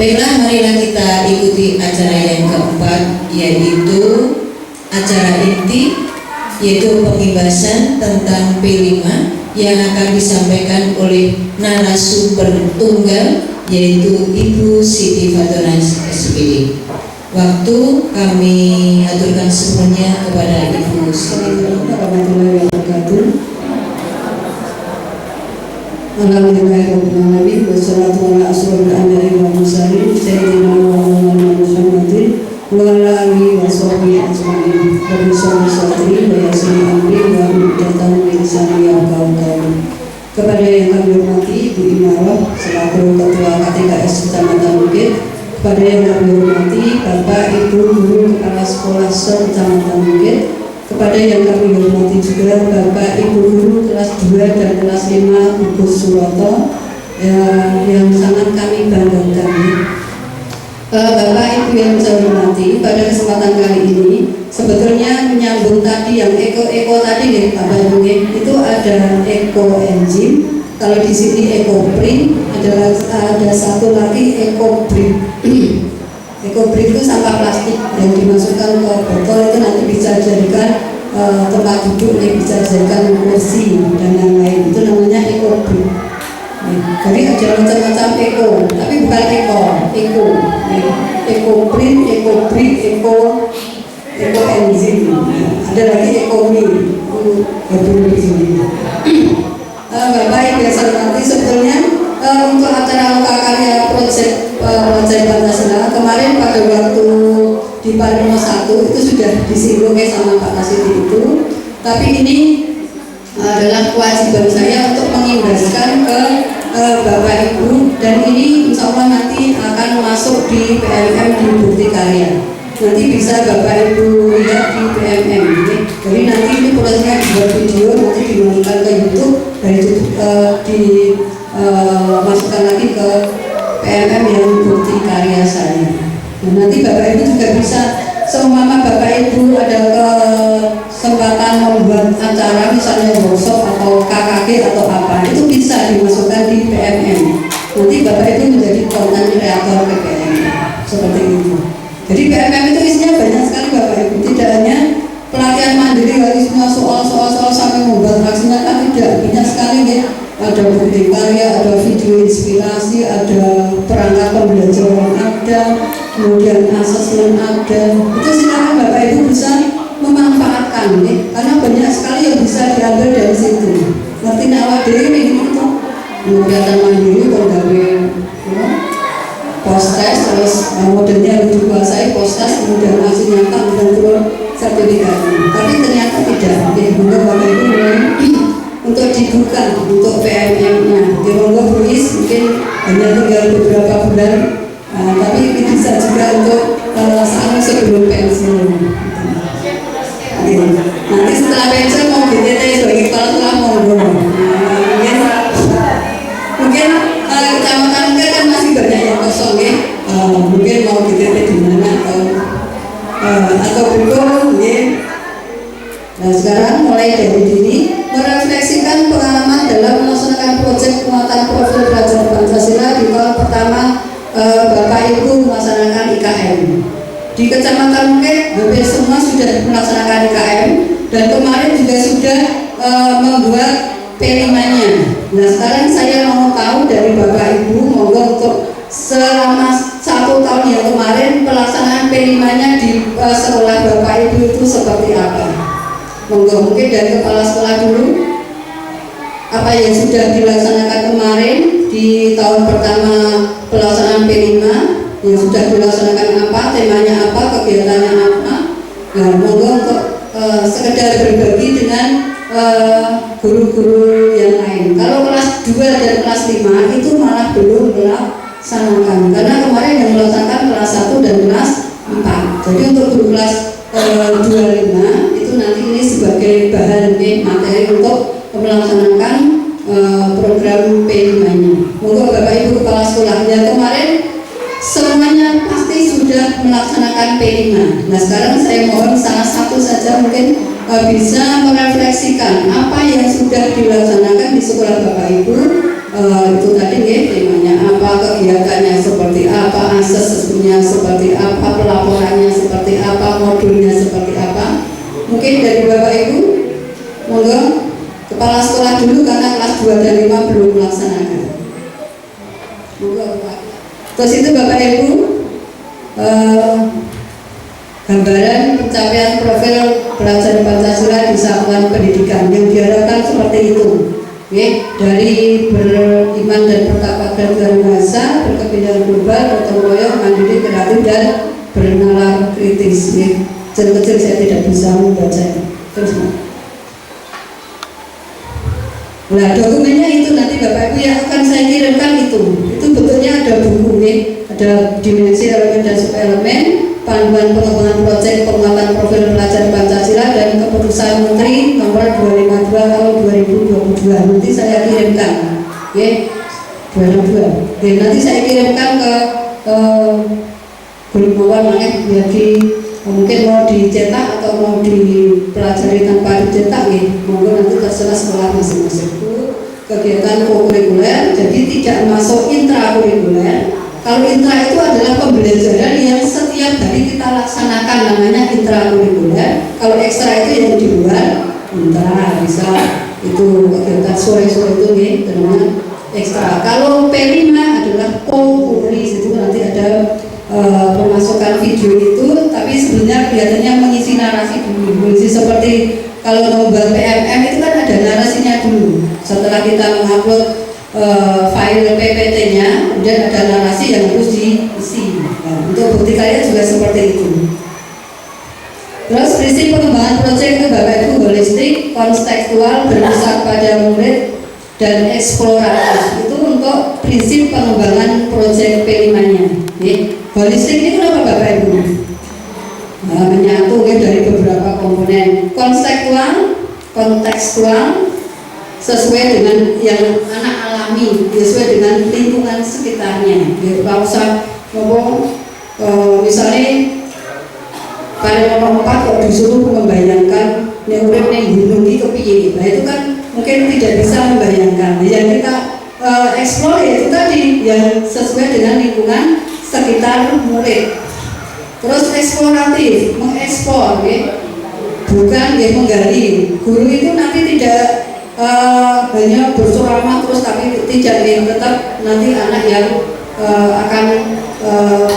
Baiklah, marilah kita ikuti acara yang keempat, yaitu acara inti, yaitu pembahasan tentang P5 yang akan disampaikan oleh narasumber tunggal, yaitu Ibu Siti Fatona SPD. Waktu kami aturkan semuanya kepada Ibu Siti Fatona. Alhamdulillahirrahmanirrahim. Wassalatu ala asrofil anbiya'i wal mursalin sayyidina Muhammadin wa ala alihi wa sahbihi ajma'in. Rabbi sholli sadri wa yassir amri wa hlul 'uqdatam min lisani yafqahu qawli. Kepada yang kami hormati Ibu Imarah selaku Ketua KTKS Kecamatan Bukit, kepada yang kami hormati Bapak Ibu Guru Kepala Sekolah Kecamatan Bukit, kepada yang kami hormati juga Bapak Ibu Guru kelas 2 dan kelas 5 Gugus Suroto yang sangat kami banggakan. Bapak Ibu yang saya hormati, pada kesempatan kali ini sebetulnya menyambung tadi yang eko tadi nih Bapak Ibu, itu ada eko enzim, kalau di sini eko print, ada satu lagi eko print. Ekobrik itu sampah plastik yang dimasukkan ke botol, itu nanti bisa dijadikan tempat duduk, bisa dijadikan kursi dan yang lain, itu namanya ekobrik. Jadi ada macam-macam eko, tapi bukan eko, ekobrik, ekobrik, eko enzim, ada lagi ekomi, baru di sini. Bapak Ibu yang saya hormati, sebetulnya untuk acara Loka Karya Project Pancasila kemarin pada waktu di Parimo 1 itu sudah disinggung sama Pak Kasidi itu, tapi ini adalah kewajiban saya untuk mengimbaskan ke Bapak Ibu, dan ini insya Allah nanti akan masuk di PMM di Bukti Karya. Nanti bisa Bapak Ibu lihat di PMM. Jadi nanti ini prosesnya dibuat video, nanti dimasukkan ke YouTube, dari YouTube masukkan lagi ke PMM yang Bukti Karya saya. Dan nanti Bapak Ibu juga bisa, seumpama Bapak Ibu ada kesempatan membuat acara misalnya workshop atau KKG atau apa, itu bisa dimasukkan di PMM. Nanti Bapak Ibu menjadi konten kreator PPM seperti itu. Jadi PMM itu isinya banyak sekali Bapak Ibu, tidak hanya pelatihan mandiri dari semua soal sampai membuat aksinya, kan tidak, banyak sekali ya. Ada bukti karya, ada video inspirasi, ada perangkat pembelajaran ada, kemudian asesmen ada. Itu silakan Bapak Ibu bisa memanfaatkan ya, karena banyak sekali yang bisa diambil dari situ. Ngerti awak dhewe ini itu kegiatan mandiri penggawe post test, terus modelnya harus dikuasai post test, kemudian hasil nyata dan turun sertifikatnya. Tapi ternyata tidak, ya Bapak Ibu mulai untuk dibuka untuk PMM-nya. Di monggo Buis mungkin hanya tinggal beberapa bulan, tapi bisa juga untuk saat sebelum pensiun. Nanti setelah pensiun mau BTT sebagai kepala sekolah monggo. Mungkin kecamatan mungkin kan masih banyak yang kosong ya. Mungkin mau BTT di mana atau belum ya. Nah sekarang mulai dari dini merefleksikan pengalaman dalam melaksanakan proyek penguatan profil belajar Pancasila di tahun pertama Bapak Ibu melaksanakan IKM. Di Kecamatan Bukit hampir semua sudah melaksanakan IKM, dan kemarin juga sudah membuat P5-nya. Nah sekarang saya mau tahu dari Bapak Ibu, monggo untuk selama 1 tahun yang kemarin pelaksanaan P5-nya di sekolah Bapak Ibu itu seperti apa? Monggo mungkin dari kepala sekolah dulu, apa yang sudah dilaksanakan kemarin di tahun pertama pelaksanaan P5, yang sudah dilaksanakan apa, temanya apa, kegiatannya apa. Nah monggo untuk sekedar berbagi dengan guru-guru yang lain. Kalau kelas 2 dan kelas 5 itu malah belum melaksanakan, karena kemarin yang melaksanakan kelas 1 dan kelas 4. Jadi untuk guru kelas 25 itu nanti ini sebagai bahan materi untuk melaksanakan program P5-nya. Monggo Bapak Ibu kepala sekolah, yang kemarin semuanya pasti sudah melaksanakan P5. Nah sekarang saya mohon salah satu saja mungkin bisa merefleksikan apa yang sudah dilaksanakan di sekolah Bapak Ibu. Itu tadi ya temanya apa, kegiatannya seperti apa, asesmennya seperti apa, pelaporannya seperti apa, modulnya seperti apa. Mungkin dari Bapak Ibu, monggo kepala sekolah dulu karena kelas 2 dan 5 belum melaksanakan. Monggo Pak. Terus itu Bapak Ibu, gambaran pencapaian profil pelajar Pancasila di satuan pendidikan yang diharapkan seperti itu. Oke, dari beriman dan bertakwa dan berpuasa, berkepentingan global, gotong royong, mandiri, kreatif dan bernalar kritis. Kecil-kecil saya tidak bisa membaca. Terus, nah dokumennya itu nanti Bapak Ibu yang akan saya kirimkan itu bentuknya ada buku ada dimensi elemen dan subelemen, panduan pengembangan proyek penguatan profil pelajar Pancasila dan keputusan Menteri nomor 252 tahun 2022. Nanti saya kirimkan, ya, 22. Oke, nanti saya kirimkan ke grup bawah jadi mungkin mau dicetak atau mau dipelajari tanpa dicetak, ya, monggo nanti terserah sekolah masing-masing. Kegiatan kokurikuler, jadi tidak masuk intrakurikuler. Kalau intra itu adalah pembelajaran yang setiap hari kita laksanakan, namanya intrakurikuler. Kalau ekstra itu yang di luar intra, bisa itu kegiatan sore-sore itu nih, dengan ekstra. Kalau P5 adalah kokuris, itu nanti ada pemasukan video itu, tapi sebenarnya kelihatannya mengisi narasi dulu, mengisi seperti kalau nomor PMM itu kan ada narasinya dulu. Setelah kita mengupload file PPT-nya, kemudian ada narasi yang harus diisi. Nah, untuk bukti karya juga seperti itu. Terus prinsip pengembangan proyek itu Bapak Ibu holistik, kontekstual, berpusat pada murid dan eksploratif. Itu untuk prinsip pengembangan proyek P5-nya. Holistik ini kenapa Bapak Ibu? Nah, menyatu dari beberapa komponen. Kontekstual sesuai dengan yang anak alami, sesuai dengan lingkungan sekitarnya. Nggak usah ngomong misalnya pada nomor 4 kok disuruh membayangkan urip ning gunung iki kepiye. Nah itu kan mungkin tidak bisa membayangkan. Yang kita eksplor itu tadi yang sesuai dengan lingkungan sekitar murid. Terus eksploratif, mengekspor, bukan menggali. Guru itu nanti tidak hanya berceramah terus, tapi tidak tetap nanti anak yang akan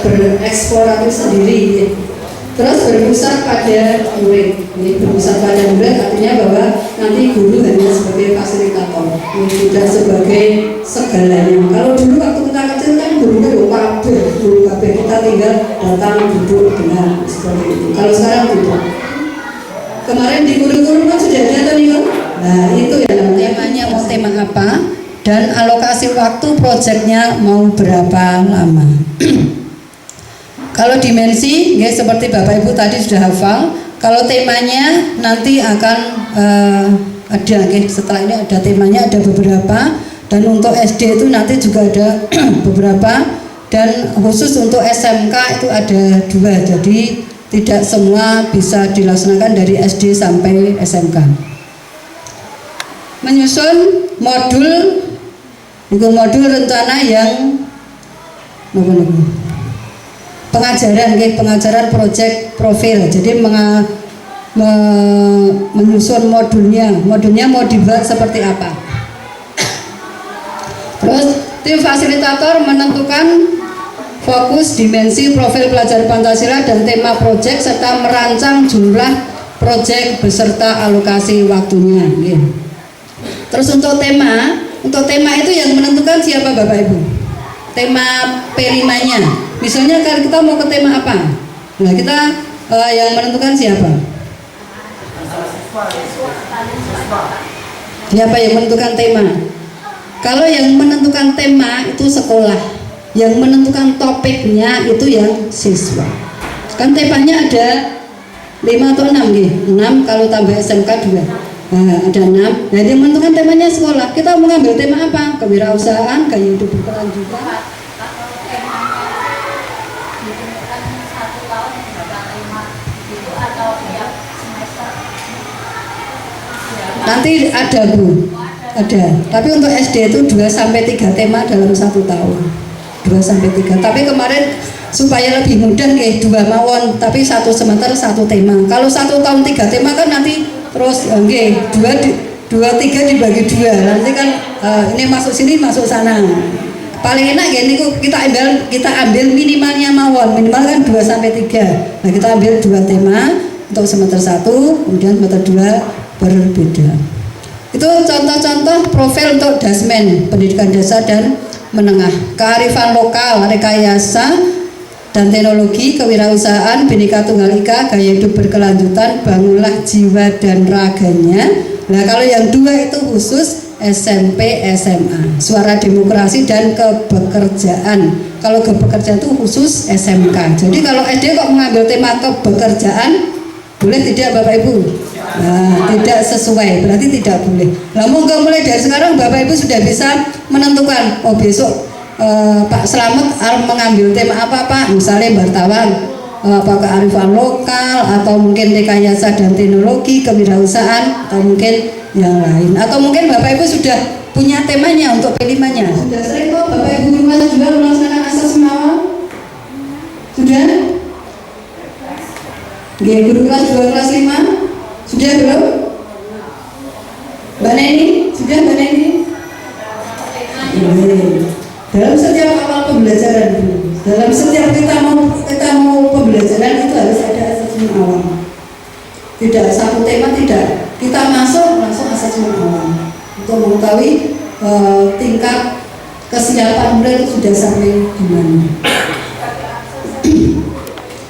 bereksploratif sendiri. Terus berpusat pada murid. Berpusat pada murid artinya bahwa nanti guru hanya sebagai fasilitator, tidak sebagai segalanya. Kalau dulu waktu kita kecil kan gurunya guru kabeh, kita tinggal datang duduk dengar seperti itu. Kalau sekarang tidak. Kemarin di kurikulum kan sudah ada tadi kan. Nah itu ya temanya mau tema apa dan alokasi waktu proyeknya mau berapa lama. Kalau dimensi, ya seperti Bapak Ibu tadi sudah hafal. Kalau temanya nanti akan ada, setelah ini ada temanya, ada beberapa. Dan untuk SD itu nanti juga ada beberapa. Dan khusus untuk SMK itu ada 2. Jadi tidak semua bisa dilaksanakan dari SD sampai SMK. Menyusun modul rencana yang pengajaran proyek profil. Jadi menyusun modulnya mau dibuat seperti apa. Terus tim fasilitator menentukan fokus, dimensi, profil pelajar Pancasila dan tema proyek serta merancang jumlah proyek beserta alokasi waktunya. Terus untuk tema itu yang menentukan siapa Bapak Ibu? Tema P5-nya. Misalnya kalau kita mau ke tema apa? Nah kita yang menentukan siapa? Siapa yang menentukan tema? Kalau yang menentukan tema itu sekolah, yang menentukan topiknya itu yang siswa. Kan temanya ada 5 atau 6 nih, 6 kalau tambah SMK 2. Nah, ada 6. Nah, yang menentukan temanya sekolah. Kita mau ngambil tema apa? Kewirausahaan, gaya hidup berkelanjutan. Nanti ada Bu, ada. Tapi untuk SD itu 2 sampai 3 tema dalam 1 tahun. 2 2 sampai 3. Tapi kemarin supaya lebih mudah nggih 2 mawon, tapi 1 semester 1 tema. Kalau 1 tahun 3 tema kan nanti terus nggih 2 3 dibagi 2. Nanti kan ini masuk sini masuk sana. Paling enak ya niku kita ambil minimalnya mawon. Minimal kan 2 sampai 3. Nah, kita ambil 2 tema untuk semester 1, kemudian semester 2 berbeda. Itu contoh-contoh profil untuk dasmen, pendidikan dasar dan menengah. Kearifan lokal, rekayasa dan teknologi, kewirausahaan, Bhinneka Tunggal Ika, gaya hidup berkelanjutan, bangunlah jiwa dan raganya. Nah, kalau yang 2 itu khusus SMP, SMA, suara demokrasi dan kebekerjaan. Kalau kebekerjaan itu khusus SMK. Jadi kalau SD kok mengambil tema kebekerjaan, boleh tidak Bapak Ibu? Nah, tidak sesuai, berarti tidak boleh. Nah, monggo mulai dari sekarang Bapak Ibu sudah bisa menentukan, oh besok Pak Slamet mengambil tema apa Pak? Misalnya wartawan, apa kearifan lokal, atau mungkin rekayasa dan teknologi, kewirausahaan, atau mungkin yang lain, atau mungkin Bapak Ibu sudah punya temanya untuk P5-nya. Sudah sering kok Bapak Ibu rumah juga melaksanakan asas awal? Sudah? Nggih, guru kelas 2 kelas 5 sudah belum? Mbak Neni, sudah Mbak Neni? Dalam setiap awal pembelajaran, dalam setiap kita mau pembelajaran itu harus ada asesmen awal. Tidak satu tema, tidak. Kita masuk langsung asesmen awal untuk mengetahui tingkat kesiapan murid itu sudah sampai di mana.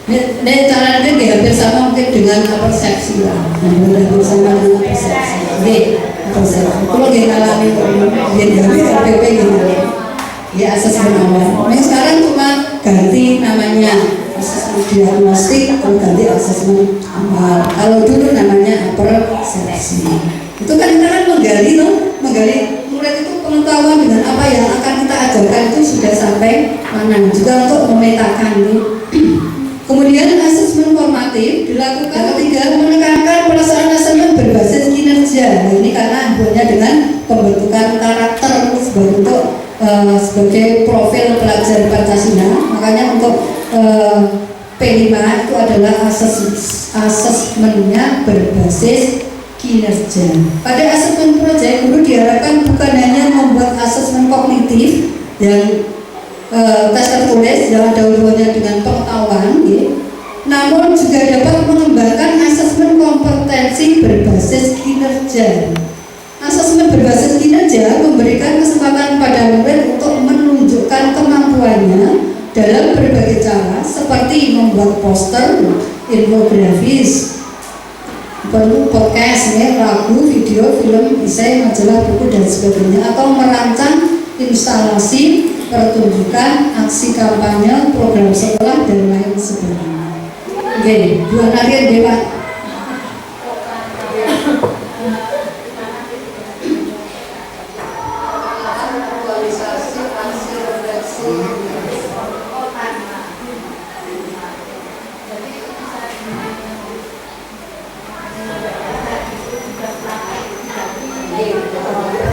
Ini cara ini hampir sama mungkin dengan persepsi lah. Hampir sama dengan persepsi. Ini persepsi. Kalau dia ngalami dia LPP gitu. Ya asesmen awal. Ini sekarang cuma ganti namanya asesmen diagnostik, atau ganti asesmen awal. Kalau dulu namanya persepsi. Itu kan kita kan menggali murid itu pengetahuan dengan apa yang akan kita ajarkan itu sudah sampai mana. Juga untuk memetakan nih. Kemudian asesmen formatif dilakukan ketiga, menekankan pelaksanaan asesmen berbasis kinerja. Nah, ini karena hubungannya dengan pembentukan karakter sebagai profil pelajar Pancasila. Makanya untuk P5 itu adalah asesmennya berbasis kinerja. Pada asesmen proyek, guru diharapkan bukan hanya membuat asesmen kognitif yang tes tertulis yang ada hubungannya dengan pengetahuan, ya, namun juga dapat mengembangkan asesmen kompetensi berbasis kinerja. Asesmen berbasis kinerja memberikan kesempatan pada murid untuk menunjukkan kemampuannya dalam berbagai cara, seperti membuat poster, infografis, podcast, ya, lagu, video, film, esai, majalah, buku dan sebagainya, atau merancang instalasi, pertunjukan, aksi kampanye, program sekolah dan lain sebagainya. Oke, 2 harian deh Pak.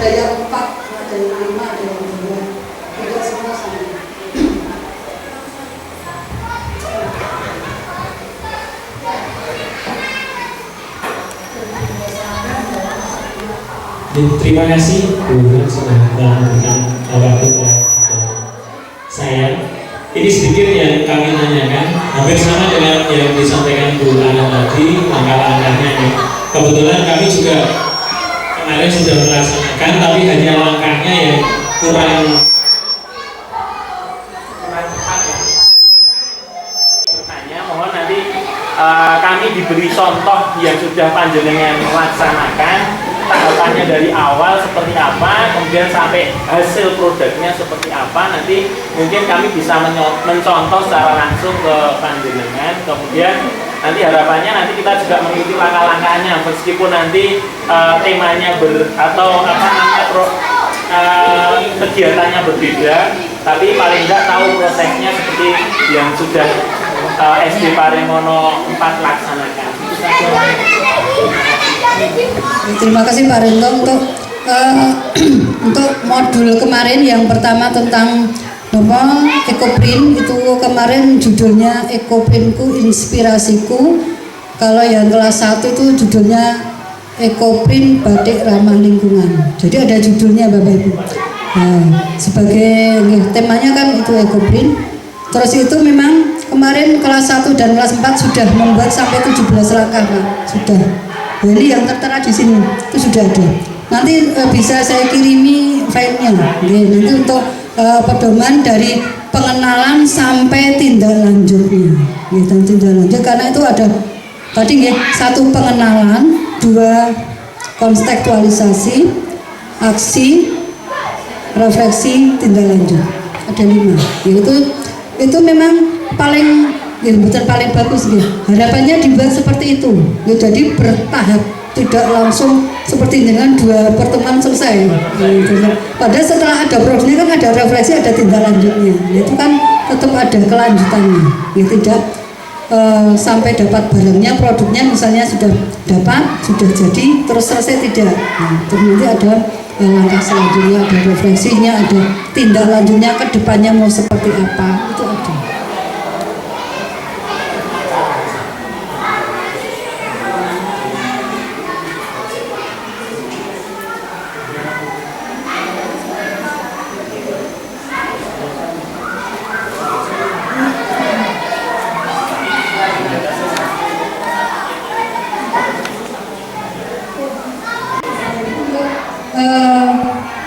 Ada yang 4, ada yang 5, ada yang 2. Tidak semua sama. Terima kasih Bu sudah memberikan waktu saya. Ini sedikit yang kami tanyakan, hampir sama dengan yang disampaikan Bu Ana tadi, langkah-langkahnya ini. Kebetulan kami juga kemarin sudah melaksanakan, tapi hanya langkahnya yang kurang tepat ya. Bertanya, mohon nanti kami diberi contoh yang sudah panjenengan melaksanakan, tahapannya dari awal seperti apa, kemudian sampai hasil produknya seperti apa. Nanti mungkin kami bisa mencontoh secara langsung ke panjenengan. Kemudian nanti harapannya nanti kita juga mengikuti langkah-langkahnya, meskipun nanti temanya atau apa namanya kegiatannya berbeda, tapi paling tidak tahu prosesnya seperti yang sudah SD Paremono 4 laksanakan. Terima kasih Pak Rento untuk modul kemarin yang pertama tentang Ekoprint itu kemarin judulnya Ekoprintku Inspirasiku. Kalau yang kelas 1 itu judulnya Ekoprint Batik Ramah Lingkungan. Jadi ada judulnya Bapak Ibu. Nah, sebagai temanya kan itu Ekoprint. Terus itu memang kemarin kelas 1 dan kelas 4 sudah membuat sampai 17 langkah Pak. Sudah. Jadi yang tertera di sini itu sudah ada. Nanti bisa saya kirimi filenya. Nanti untuk pedoman dari pengenalan sampai tindak lanjutnya. Dan tindak lanjut karena itu ada tadi 1 pengenalan, 2 kontekstualisasi, aksi, refleksi, tindak lanjut. Ada 5. Itu memang paling bukan paling bagus harapannya dibuat seperti itu jadi bertahap, tidak langsung seperti dengan 2 pertemuan selesai. Padahal setelah ada prosesnya kan ada refleksi, ada tindak lanjutnya. Itu kan tetap ada kelanjutannya. Tidak sampai dapat barangnya, produknya misalnya sudah dapat, sudah jadi, terus selesai tidak. Terus nanti ada langkah selanjutnya, ada refleksinya, ada tindak lanjutnya ke depannya mau seperti apa, itu ada.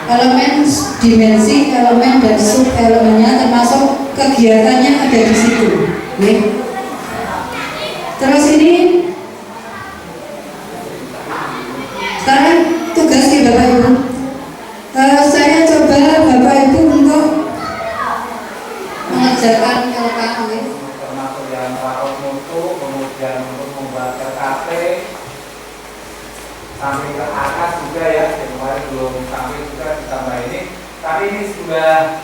Elemen, dimensi, elemen dan sub elemennya termasuk kegiatannya ada di situ. Terus ini sekarang tugas nih Bapak Ibu. Saya coba Bapak Ibu untuk mengerjakan LKA. Termasuk yang rapor mutu, kemudian untuk membuat RKP sampai ke atas juga ya, kemarin belum sampai juga ditambah ini, tapi ini sudah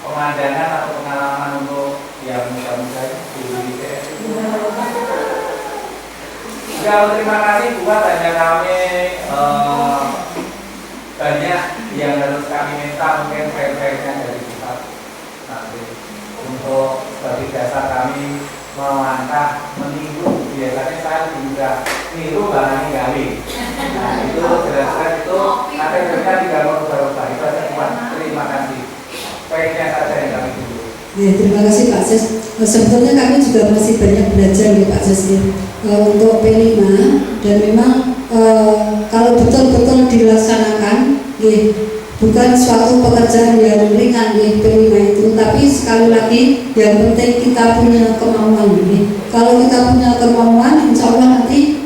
pemandangan atau pengalaman untuk yang muda-muda di ITS. Juga terima kasih buat hanya kami banyak yang harus kami minta mungkin file-filenya dari pusat nanti untuk sebagai dasar kami melangkah meniru. Biasanya saya juga niru barang gali. Nah itu jelaskan itu kategorinya tidak mau berubah. Itu saja cuma terima kasih. Baiknya saja yang kami tunggu. Ya, terima kasih Pak Ses. Sebetulnya kami juga masih banyak belajar nih Pak Ses untuk P5 dan memang kalau betul-betul dilaksanakan bukan suatu pekerjaan yang ringan P5 itu, tapi sekali lagi yang penting kita punya kemauan. Kalau kita punya kemauan, insya Allah nanti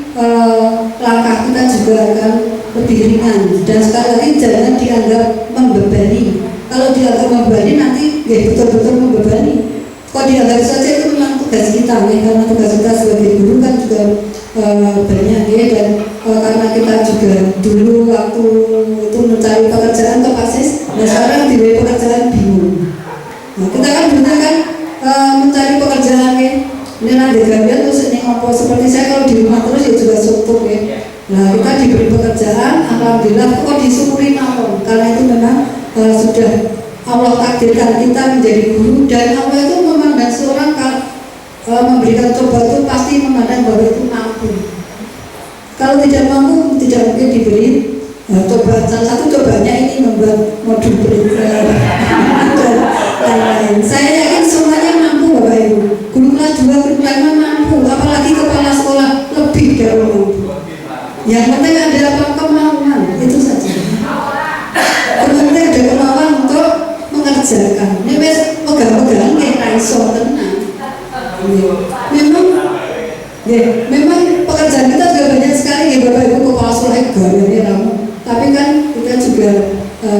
langkah kita juga akan lebih ringan. Dan sekali lagi jangan dianggap membebani. Kalau dianggap membebani nanti betul-betul membebani. Kalau dianggap saja itu memang tugas kita, karena tugas kita sebagai guru kan juga banyak dan karena kita juga dulu waktu itu mencari pekerjaan ke Pasis, nah sekarang di pekerjaan bingung. Nah, kita kan benar kan mencari pekerjaan ini nanti gajian terus ini apa seperti saya kalau di rumah terus ya juga suntuk Nah kita diberi pekerjaan, alhamdulillah kok disyukuri mawon karena itu memang sudah Allah takdirkan kita menjadi guru dan Allah itu memandang seorang memberikan coba itu pasti memandang bahwa itu mampu. Kalau tidak mampu tidak mungkin diberi coba. Salah satu cobanya ini membuat modul perintilan dan lain-lain. Saya yakin semuanya mampu Bapak Ibu. Guru kelas 2, guru kelas 5 mampu, apalagi kepala sekolah lebih dari mampu. Yang penting ada kemauan, itu saja. Yang penting ada kemauan untuk mengerjakan. Ini pegang-pegang kayak iso tenang. Memang pekerjaan kita juga banyak sekali ya Bapak Ibu kepala sekolah ya kamu. Tapi kan kita juga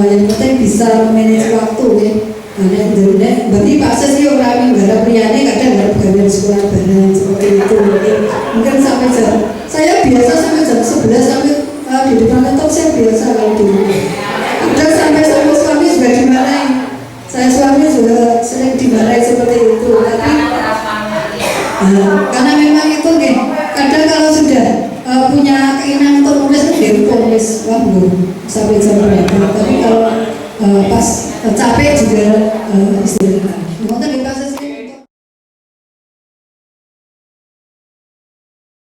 yang penting bisa manage waktu ya. Berarti Pak Ses ini orang menggarap Riani kadang garap pegawai sekolah bareng seperti itu. Mungkin sampai jam saya biasa sampai jam 11 sampai di depan laptop saya biasa kalau dulu. Ada sampai suami juga dimarahin. Saya suami juga sering dimarahin seperti itu. Tapi karena memang itu kadang kalau sudah punya keinginan untuk nulis tulis wah sampai jam berapa. Tapi kalau